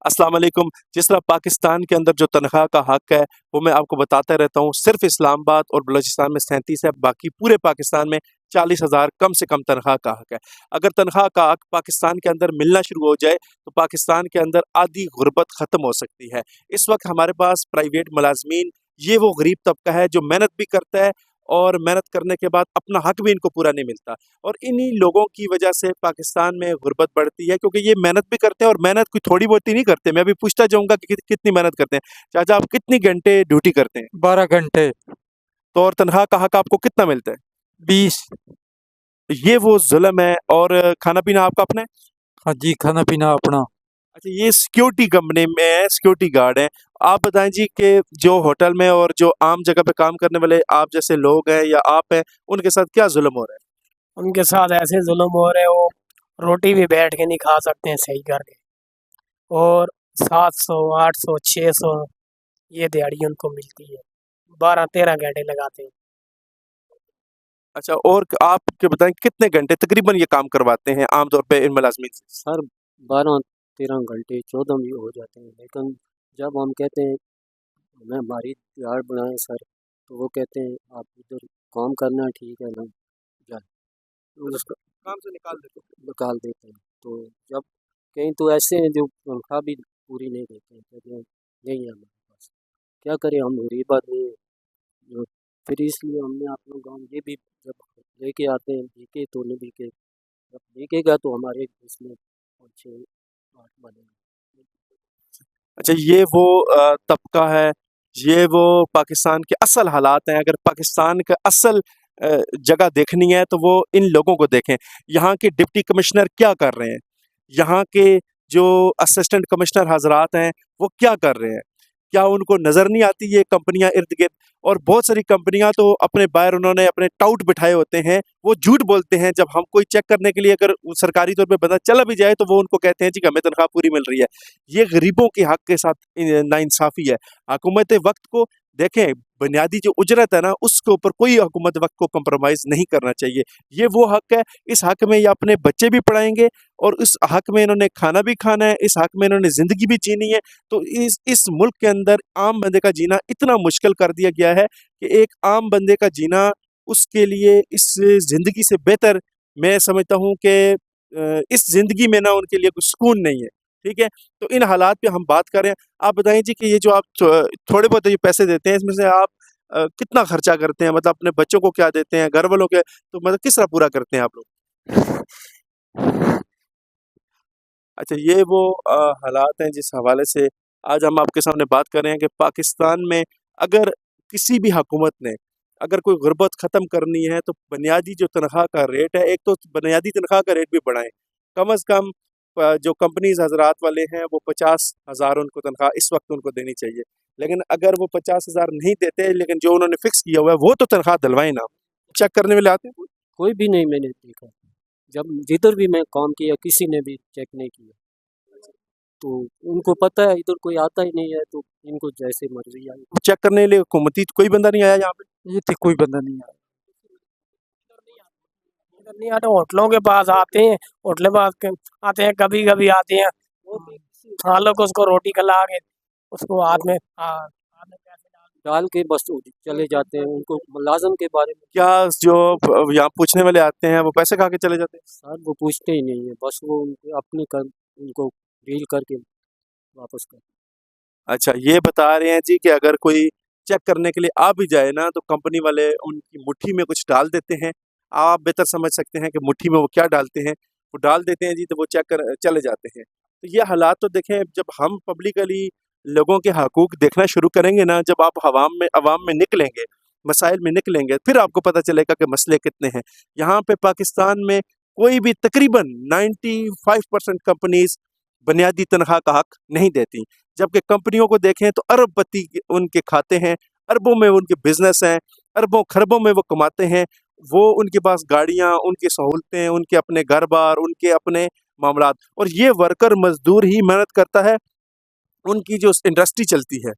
अस्सलाम वालेकुम। जिस तरह पाकिस्तान के अंदर जो तनख्वाह का हक़ है, वो मैं आपको बताता रहता हूँ। सिर्फ़ इस्लामाबाद और बलूचिस्तान में 37 है, बाकी पूरे पाकिस्तान में 40,000 कम से कम तनख्वाह का हक़ है। अगर तनख्वाह का हक़ पाकिस्तान के अंदर मिलना शुरू हो जाए, तो पाकिस्तान के अंदर आधी गुर्बत ख़त्म हो सकती है। इस वक़्त हमारे पास प्राइवेट मुलाज़मीन, ये वो गरीब तबका है जो मेहनत भी करता है और मेहनत करने के बाद अपना हक़ भी इनको पूरा नहीं मिलता। और इन्हीं लोगों की वजह से पाकिस्तान में गुर्बत बढ़ती है, क्योंकि ये मेहनत भी करते हैं और मेहनत कोई थोड़ी बहुत ही नहीं करते। मैं अभी पूछता जाऊँगा कि कितनी मेहनत करते हैं। चाचा, आप कितनी घंटे ड्यूटी करते हैं? 12 घंटे। तो और तनख्वाह का हक़ आपको कितना मिलता है? 20। ये वो ज़ुल्म है। और खाना-पीना आपका अपना है? हाँ जी, खाना पीना अपना। अच्छा, ये सिक्योरिटी कंपनी में है, सिक्योरिटी गार्ड हैं। आप बताएँ जी कि जो होटल में और जो आम जगह पे काम करने वाले आप जैसे लोग हैं या आप हैं, उनके साथ क्या ज़ुल्म हो रहा है? उनके साथ ऐसे जुल्म हो रहे, वो रोटी भी बैठ के नहीं खा सकते हैं सही करके। और 700 800 600 ये दिहाड़ी उनको मिलती है। 12-13 घंटे लगाते हैं। अच्छा, और आप के बताएँ कितने घंटे तकरीबन ये काम करवाते हैं आम तौर पे इन मुलाज़मीन से? सर 12-13 घंटे 14 भी हो जाते हैं, लेकिन जब हम कहते हैं हमें हमारी दिहाड़ बनाएं सर, तो वो कहते हैं आप इधर काम करना ठीक है ना, जाए तो उसका काम से निकाल देते हैं। निकाल देते हैं। तो जब कहीं तो ऐसे हैं जो तनख्वाह भी पूरी नहीं देते हैं, कहते हैं नहीं है हमारे पास, क्या करें हम गरीब आदमी हैं। जो फिर इसलिए हमने अपना गाँव ये भी जब लेके आते हैं, बिके तो नहीं बिके, जब बिकेगा तो हमारे इसमें 5-6-8 बनेंगे। अच्छा, ये वो तबका है, ये वो पाकिस्तान के असल हालात हैं। अगर पाकिस्तान का असल जगह देखनी है, तो वो इन लोगों को देखें। यहाँ के डिप्टी कमिश्नर क्या कर रहे हैं? यहाँ के जो असिस्टेंट कमिश्नर हज़रात हैं, वो क्या कर रहे हैं? क्या उनको नज़र नहीं आती ये कंपनियाँ इर्द-गिर्द? और बहुत सारी कंपनियाँ तो अपने बाहर उन्होंने अपने टाउट बिठाए होते हैं, वो झूठ बोलते हैं। जब हम कोई चेक करने के लिए अगर वो सरकारी तौर पे बंदा चला भी जाए, तो वो उनको कहते हैं जी कि हमें तनख्वाह पूरी मिल रही है। ये गरीबों के हक़ के साथ नाइंसाफ़ी है। हुकूमत वक़्त को देखें, बुनियादी जो उजरत है ना, उसके ऊपर कोई हुकूमत वक़्त को कंप्रोमाइज़ नहीं करना चाहिए। ये वो हक़ है, इस हक़ में ये अपने बच्चे भी पढ़ाएँगे और इस हक़ में इन्होंने खाना भी खाना है, इस हक़ में इन्होंने ज़िंदगी भी जीनी है। तो इस मुल्क के अंदर आम बंदे का जीना इतना मुश्किल कर दिया गया है कि एक आम बंदे का जीना उसके लिए इस ज़िंदगी से बेहतर मैं समझता हूँ कि इस ज़िंदगी में ना उनके लिए कुछ सुकून नहीं है। ठीक है? तो इन हालात पे हम बात कर रहे हैं। आप बताइए जी कि ये जो आप थोड़े बहुत ये पैसे देते हैं, इसमें से आप कितना खर्चा करते हैं? मतलब अपने बच्चों को क्या देते हैं? घर वालों के तो मतलब किस तरह पूरा करते हैं आप लोग? अच्छा, ये वो हालात हैं जिस हवाले से आज हम आपके सामने बात कर रहे हैं कि पाकिस्तान में अगर किसी भी हुकूमत ने अगर कोई गुर्बत ख़त्म करनी है, तो बुनियादी जो तनख्वाह का रेट है, एक तो बुनियादी तनख्वाह का रेट भी बढ़ाएँ। कम अज़ कम जो कंपनीज़ हज़रात वाले हैं, वो 50,000 उनको तनख्वाह इस वक़्त उनको देनी चाहिए। लेकिन अगर वो 50,000 नहीं देते, लेकिन जो उन्होंने फ़िक्स किया हुआ है, वो तो तनख्वाह दिलवाएँ ना। चेक करने वाले आते हैं कोई? कोई भी नहीं मैंने देखा। जब जिधर भी मैं काम किया किसी ने भी चेक नहीं किया, तो उनको पता है इधर कोई आता ही नहीं है, तो इनको जैसे मर्जी आई। चेक करने के लिए हुकूमती कोई बंदा नहीं आया यहाँ पे? ये तो कोई बंदा नहीं आया। इधर नहीं आते, होटलों के पास आते हैं। होटल पास के आते हैं, कभी-कभी आते हैं। हाँ, लोग उसको रोटी खिला के उसको हाथ में हाथ में पैसे डाल के बस वो चले जाते हैं। उनको मुलाज़िम के बारे में क्या जो यहाँ पूछने वाले आते हैं, वो पैसे खा के चले जाते हैं? सर वो पूछते ही नहीं है, बस वो उनके अपने कर उनको डील करके वापस कर। अच्छा, ये बता रहे हैं जी कि अगर कोई चेक करने के लिए आ भी जाए ना, तो कंपनी वाले उनकी मुट्ठी में कुछ डाल देते हैं। आप बेहतर समझ सकते हैं कि मुट्ठी में वो क्या डालते हैं। वो डाल देते हैं जी, तो वो चेक कर चले जाते हैं। तो ये हालात तो देखें, जब हम पब्लिकली लोगों के हकूक़ देखना शुरू करेंगे ना, जब आप अवाम में निकलेंगे, मसाइल में निकलेंगे, फिर आपको पता चलेगा कि मसले कितने हैं। यहाँ पे पाकिस्तान में कोई भी तकरीबन 95% कंपनीज़ बुनियादी तनख्वाह का हक़ नहीं देती। जबकि कंपनियों को देखें तो अरबपति उनके खाते हैं, अरबों में उनके बिज़नेस हैं, अरबों-खरबों में वो कमाते हैं। वो उनके पास गाड़ियाँ, उनकी सहूलतें, उनके अपने घर-बार, उनके अपने मामलात और ये वर्कर मज़दूर ही मेहनत करता है, उनकी जो इंडस्ट्री चलती है।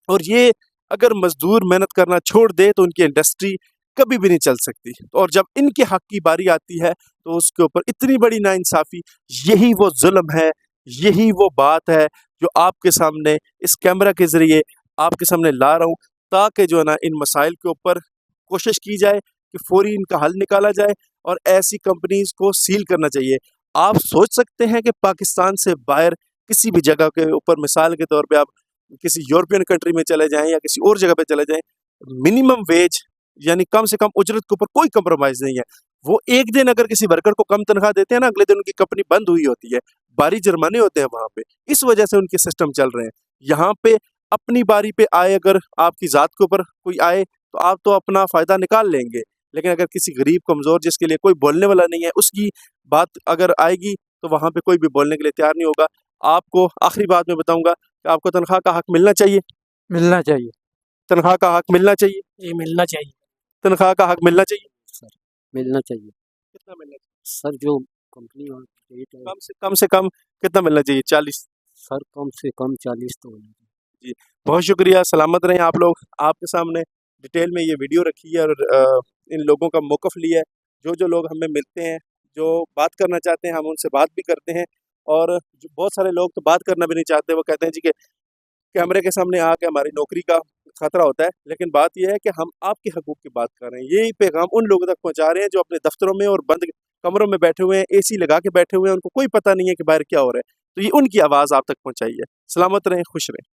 और ये अगर मज़दूर मेहनत करना छोड़ दे, तो उनकी इंडस्ट्री कभी भी नहीं चल सकती। और जब इनके हक़ की बारी आती है, तो उसके ऊपर इतनी बड़ी नाइंसाफ़ी, यही वो ज़ुल्म है, यही वो बात है जो आपके सामने इस कैमरा के ज़रिए आपके सामने ला रहा हूँ, ताकि जो है ना इन मसाइल के ऊपर कोशिश की जाए कि फ़ौरी इनका हल निकाला जाए और ऐसी कंपनीज़ को सील करना चाहिए। आप सोच सकते हैं कि पाकिस्तान से बाहर किसी भी जगह के ऊपर मिसाल के तौर पे आप किसी यूरोपियन कंट्री में चले जाएँ या किसी और जगह पे चले जाएँ, मिनिमम वेज यानी कम से कम उजरत के ऊपर कोई कंप्रोमाइज़ नहीं है। वो एक दिन अगर किसी वर्कर को कम तनख्वाह देते हैं ना, अगले दिन उनकी कंपनी बंद हुई होती है, भारी जुर्माने होते हैं वहाँ पे। इस वजह से उनके सिस्टम चल रहे हैं। यहाँ पे अपनी बारी पे आए, अगर आपकी ज़ात के ऊपर कोई आए तो आप तो अपना फ़ायदा निकाल लेंगे, लेकिन अगर किसी गरीब कमज़ोर जिसके लिए कोई बोलने वाला नहीं है, उसकी बात अगर आएगी तो वहाँ पे कोई भी बोलने के लिए तैयार नहीं होगा। आपको आखिरी बात मैं बताऊँगा कि आपको तनख्वाह का हक मिलना चाहिए, मिलना चाहिए। तनख्वाह का हक मिलना चाहिए, ये मिलना चाहिए। तनख्वाह का हक मिलना चाहिए। सर मिलना चाहिए। कितना मिलना चाहिए? सर जो कंपनी और रेट है कम से कम कितना मिलना चाहिए? 40? सर कम से कम 40 तो होना चाहिए। जी, बहुत शुक्रिया, सलामत रहें आप लोग। आपके सामने डिटेल में ये वीडियो रखी है और इन लोगों का मौक़िफ़ लिया है। जो लोग हमें मिलते हैं, जो बात करना चाहते हैं, हम उनसे बात भी करते हैं और जो बहुत सारे लोग तो बात करना भी नहीं चाहते, वो कहते हैं जी कि कैमरे के सामने आके हमारी नौकरी का खतरा होता है। लेकिन बात ये है कि हम आपके हकूक़ की बात कर रहे हैं। यही पैगाम उन लोगों तक पहुँचा रहे हैं जो अपने दफ़्तरों में और बंद कमरों में बैठे हुए हैं, एसी लगा के बैठे हुए हैं, उनको कोई पता नहीं है कि बाहर क्या हो रहा है। तो ये उनकी आवाज़ आप तक पहुँचाइए। सलामत रहें, खुश रहें।